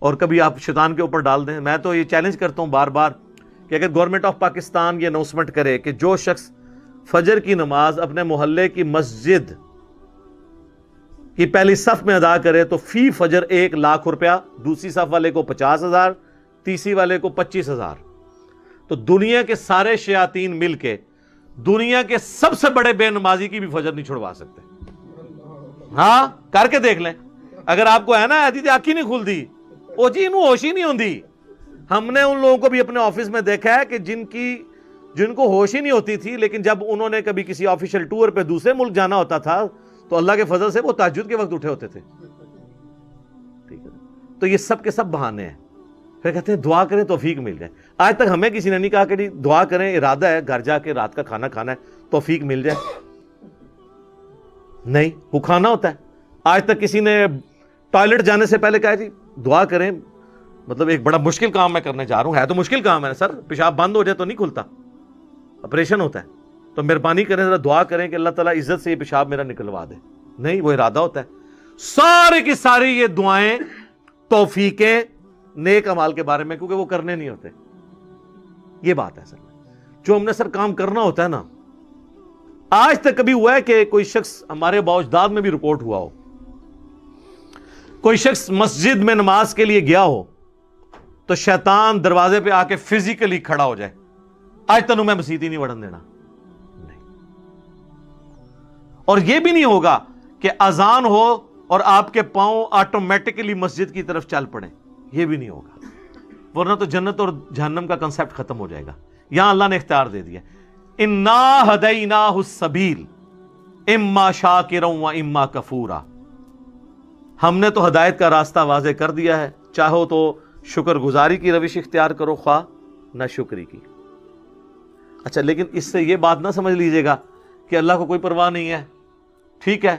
اور کبھی آپ شیطان کے اوپر ڈال دیں. میں تو یہ چیلنج کرتا ہوں بار بار کہ اگر گورنمنٹ آف پاکستان یہ اناؤنسمنٹ کرے کہ جو شخص فجر کی نماز اپنے محلے کی مسجد کی پہلی صف میں ادا کرے تو فی فجر 1,00,000 روپیہ، دوسری صف والے کو 50,000، تیسری والے کو 25,000. تو دنیا کے سارے شیاطین مل کے دنیا کے سب سے بڑے بے نمازی کی بھی فجر نہیں چھڑوا سکتے. ہاں کر کے دیکھ لیں. اگر آپ کو ہے نا ایسی آنکھ ہی نہیں کھلتی، وہ جی انہوں ہوش ہی نہیں ہوندی. ہم نے ان لوگوں کو بھی اپنے آفس میں دیکھا ہے کہ جن کو ہوش ہی نہیں ہوتی تھی، لیکن جب انہوں نے کبھی کسی آفیشیل ٹور پہ دوسرے ملک جانا ہوتا تھا تو اللہ کے فضل سے وہ تہجد کے وقت اٹھے ہوتے تھے. ٹھیک ہے، تو یہ سب کے سب بہانے ہیں. پھر کہتے ہیں دعا کریں توفیق مل جائے. آج تک ہمیں کسی نے نہیں کہا کہ جی دعا کریں، ارادہ ہے گھر جا کے رات کا کھانا کھانا ہے توفیق مل جائے. نہیں، وہ کھانا ہوتا ہے. آج تک کسی نے ٹوائلٹ جانے سے پہلے کہا جی دعا کریں، مطلب ایک بڑا مشکل کام میں کرنے جا رہا ہوں، ہے تو مشکل کام ہے سر، پیشاب بند ہو جائے تو نہیں کھلتا، آپریشن ہوتا ہے، تو مہربانی کریں ذرا دعا کریں کہ اللہ تعالیٰ عزت سے یہ پیشاب میرا نکلوا دے. نہیں، وہ ارادہ ہوتا ہے. سارے کی ساری یہ دعائیں توفیقیں نیک اعمال کے بارے میں، کیونکہ وہ کرنے نہیں ہوتے. یہ بات ہے سر، جو ہم نے سر کام کرنا ہوتا ہے نا. آج تک کبھی ہوا ہے کہ کوئی شخص، ہمارے باوجداد میں بھی رپورٹ ہوا ہو، کوئی شخص مسجد میں نماز کے لیے گیا ہو تو شیطان دروازے پہ آ کے فزیکلی کھڑا ہو جائے، آج تنوں میں مسجد ہی نہیں وڑن دینا. نہیں. اور یہ بھی نہیں ہوگا کہ اذان ہو اور آپ کے پاؤں آٹومیٹکلی مسجد کی طرف چل پڑیں، یہ بھی نہیں ہوگا، ورنہ تو جنت اور جہنم کا کنسیپٹ ختم ہو جائے گا. یہاں اللہ نے اختیار دے دیا، انا ہدیناہ السبیل اما شاکرا و اما کفورا. ہم نے تو ہدایت کا راستہ واضح کر دیا ہے، چاہو تو شکر گزاری کی روش اختیار کرو، خواہ نہ شکری کی. اچھا، لیکن اس سے یہ بات نہ سمجھ لیجئے گا کہ اللہ کو کوئی پرواہ نہیں ہے. ٹھیک ہے،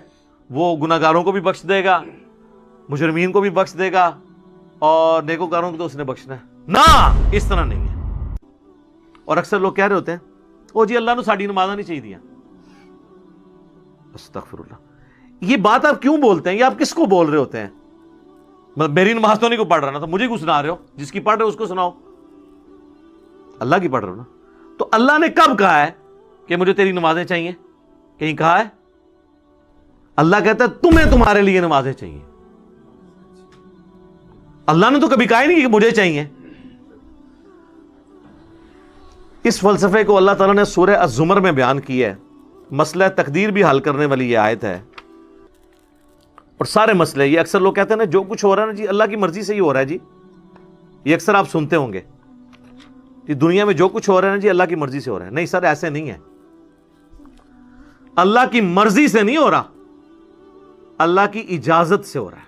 وہ گناہگاروں کو بھی بخش دے گا، مجرمین کو بھی بخش دے گا، اور نیکوکاروں کو تو اس نے بخشنا ہے. نہ، اس طرح نہیں ہے. اور اکثر لوگ کہہ رہے ہوتے ہیں او جی اللہ نے ساڑی نمازاں نہیں چاہیے دیا. استغفر اللہ. یہ بات آپ کیوں بولتے ہیں؟ یہ آپ کس کو بول رہے ہوتے ہیں؟ مطلب میری نماز تو نہیں کو پڑھ رہا نا، تو مجھے کیوں سنا رہے ہو؟ جس کی پڑھ رہے ہو اس کو سناؤ. اللہ کی پڑھ رہے ہو نا. تو اللہ نے کب کہا ہے کہ مجھے تیری نمازیں چاہیے؟ کہیں کہا ہے؟ اللہ کہتا ہے تمہیں تمہارے لیے نمازیں چاہیے. اللہ نے تو کبھی کہا ہی نہیں کہ مجھے چاہیے. اس فلسفے کو اللہ تعالیٰ نے سورہ الزمر میں بیان کیا ہے. مسئلہ تقدیر بھی حل کرنے والی یہ آیت ہے، اور سارے مسئلے. یہ اکثر لوگ کہتے ہیں نا جو کچھ ہو رہا ہے نا جی اللہ کی مرضی سے ہی ہو رہا ہے جی. یہ اکثر آپ سنتے ہوں گے کہ دنیا میں جو کچھ ہو رہا ہے نا جی اللہ کی مرضی سے ہو رہا ہے. نہیں سر، ایسے نہیں ہے. اللہ کی مرضی سے نہیں ہو رہا، اللہ کی اجازت سے ہو رہا ہے.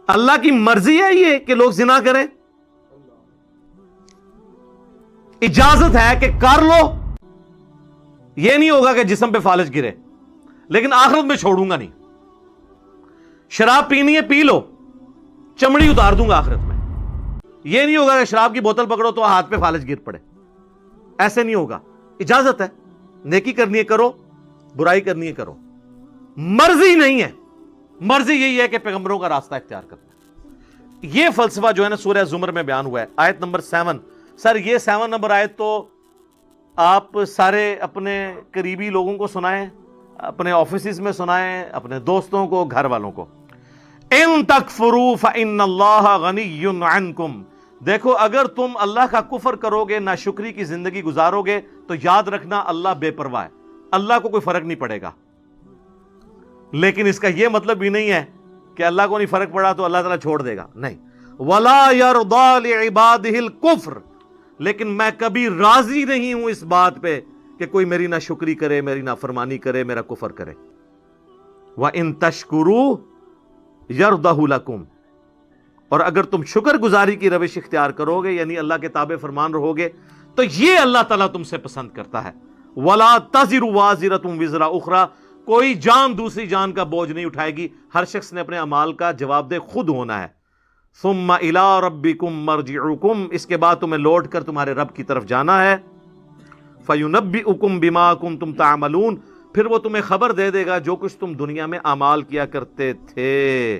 اللہ کی مرضی ہے یہ کہ لوگ زنا کریں، اجازت ہے کہ کر لو. یہ نہیں ہوگا کہ جسم پہ فالج گرے، لیکن آخرت میں چھوڑوں گا نہیں. شراب پینی ہے پی لو، چمڑی اتار دوں گا آخرت میں. یہ نہیں ہوگا کہ شراب کی بوتل پکڑو تو ہاتھ پہ فالج گر پڑے. ایسے نہیں ہوگا. اجازت ہے، نیکی کرنی ہے کرو، برائی کرنی ہے کرو. مرضی نہیں ہے. مرضی یہی ہے کہ پیغمبروں کا راستہ اختیار کرنا. یہ فلسفہ جو ہے نا سورہ زمر میں بیان ہوا ہے، آیت نمبر 7. سر یہ 7 نمبر آیت تو آپ سارے اپنے قریبی لوگوں کو سنائیں، اپنے آفیسز میں سنائیں، اپنے دوستوں کو، گھر والوں کو. ان تکفروا فإن اللہ غنی عنکم. دیکھو اگر تم اللہ کا کفر کرو گے، ناشکری کی زندگی گزارو گے، تو یاد رکھنا اللہ بے پرواہ ہے، اللہ کو کوئی فرق نہیں پڑے گا. لیکن اس کا یہ مطلب بھی نہیں ہے کہ اللہ کو نہیں فرق پڑا تو اللہ تعالیٰ چھوڑ دے گا. نہیں. وَلَا يَرْضَى لِعِبَادِهِ الْكُفْرِ. لیکن میں کبھی راضی نہیں ہوں اس بات پہ کہ کوئی میری ناشکری کرے، میری نافرمانی کرے، میرا کفر کرے. وَإِن تَشْكُرُوا يَرْضَهُ لَكُمْ. اور اگر تم شکر گزاری کی روش اختیار کرو گے، یعنی اللہ کے تابع فرمان رہو گے، تو یہ اللہ تعالیٰ تم سے پسند کرتا ہے. وَلَا تَزِرُ وَازِرَةٌ وِزْرَ أُخْرَى. کوئی جان دوسری جان کا بوجھ نہیں اٹھائے گی. ہر شخص نے اپنے اعمال کا جواب دہ خود ہونا ہے. ثم الى ربکم مرجعکم. اس کے بعد تمہیں لوٹ کر تمہارے رب کی طرف جانا ہے. فینبئکم بما کنتم تعملون. پھر وہ تمہیں خبر دے دے گا جو کچھ تم دنیا میں اعمال کیا کرتے تھے.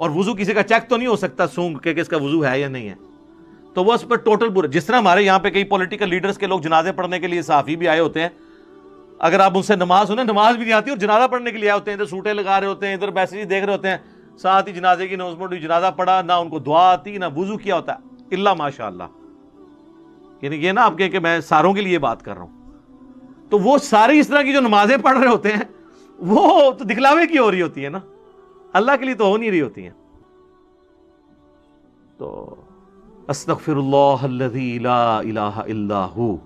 اور وضو کسی کا چیک تو نہیں ہو سکتا سونگ کہ اس کا وضو ہے یا نہیں ہے، تو وہ اس پر ٹوٹل پورے، جس طرح ہمارے یہاں پہ کئی پولیٹیکل لیڈرز کے لوگ جنازے پڑھنے کے لیے صحافی بھی آئے ہوتے ہیں، اگر آپ ان سے نماز سنیں، نماز بھی نہیں آتی اور جنازہ پڑھنے کے لیے آئے ہوتے ہیں، ادھر سوٹیں لگا رہے ہوتے ہیں، ادھر میسیج دیکھ رہے ہوتے ہیں، ساتھ ہی جنازے کی اناؤنسمنٹ ہوئی، جنازہ پڑھا، نہ ان کو دعا آتی نہ وضو کیا ہوتا ہے، الا ماشاء اللہ. یعنی یہ نہ آپ کہیں کہ میں ساروں کے لیے بات کر رہا ہوں، تو وہ ساری اس طرح کی جو نمازیں پڑھ رہے ہوتے ہیں وہ تو دکھلاوے کی ہو رہی ہوتی ہے نا، اللہ کے لیے تو ہو نہیں رہی ہوتی ہیں. تو استغفر اللہ الذی لا الہ الا ہو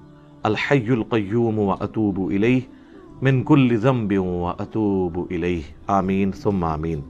الحی القیوم واتوب الیہ من کل ذنب واتوب الیہ، آمین ثم آمین.